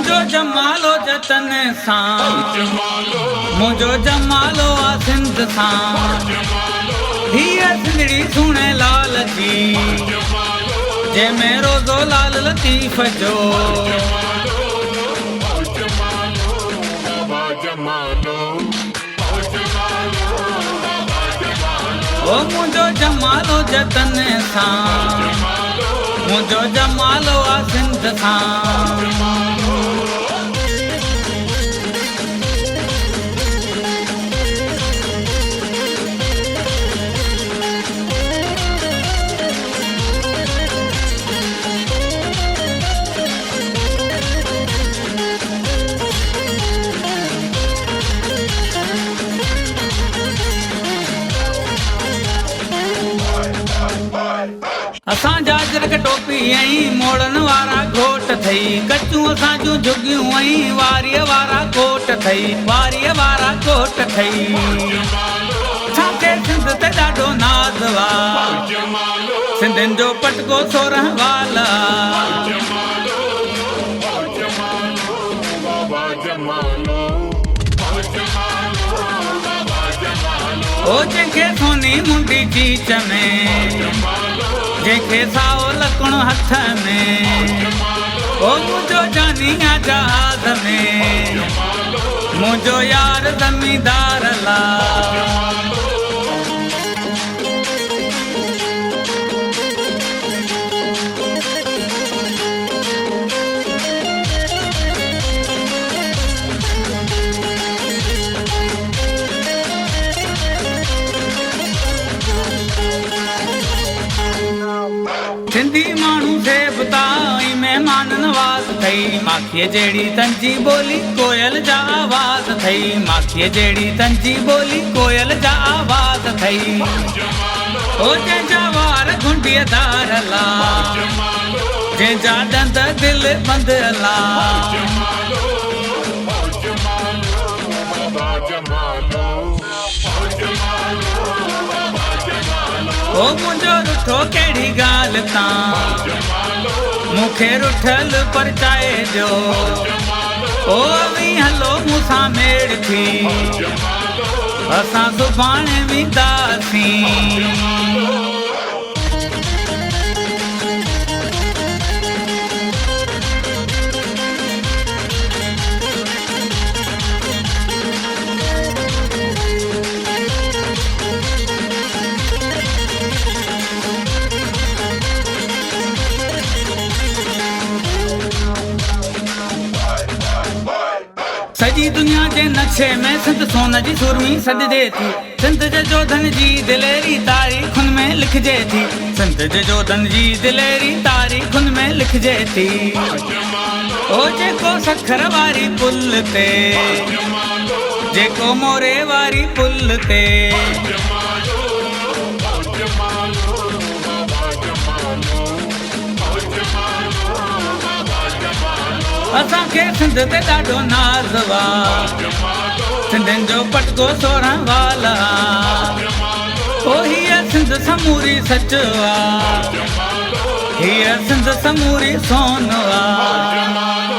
मुझो जमालो जतन सां मुझो जमालो आ सिंध सां हीअ सिंधड़ी सुणे लाल जी जंहिंमें रोज़ो लाल लतीफ़ जो ओ मुझो जमालो जतन सां मुझो जमालो आ सिंध सां असां जाजरक टोपी ऐं मोड़न वारा घोट थई कचूं असां जूं झुगियूं ऐं वारीअ वारा कोट थई वारीअ वारा कोट थई छाके सिंध ते ॾाढो नाज़ वा सिंधियुनि जो पटको सोरहं वाला ओ जंहिंखे सोनी मुंडी चीच में जंहिंखे साओ लकणो हथ में ओ मुंहिंजो जानी आ जहाज़ में मुंहिंजो यार ज़मींदार ला सिंधी माण्हू सेबता ऐं महिमान नवाज़ थई माखीअ जहिड़ी तंजी ॿोली कोयल जा आवाज़ थई माखीअ जहिड़ी तंजी ॿोली कोयल जा आवाज़ थई ओ जंहिंजा वार घुंडीअ दार ला जंहिंजा ॾंद दिलि बंद ला ओ मुंहिंजो रुठो कहिड़ी ॻाल्हि तां मूंखे रुठल परचाए ॾियो ओ वी हलो मूंसां मेड़ थी असां सुभाणे वेंदासीं सॼी दुनिया जे नक्शे में सिंध सोन जी सुरमी सॾिजे थी सिंध जे जोधन जी दिलेरी तारीख़ुनि में लिखिजे थी सिंध जे जोधन जी दिलेरी तारीख़ुनि में लिखिजे थी ओ जेको सखर वारी पुल ते जेको मोरे वारी पुल ते असांखे सिंध ते ॾाढो नाज़ वा सिंधियुनि जो पटको सोरहं वाला ओ हीअ सिंध समूरी सच वा हीअ सिंध समूरी सोन वा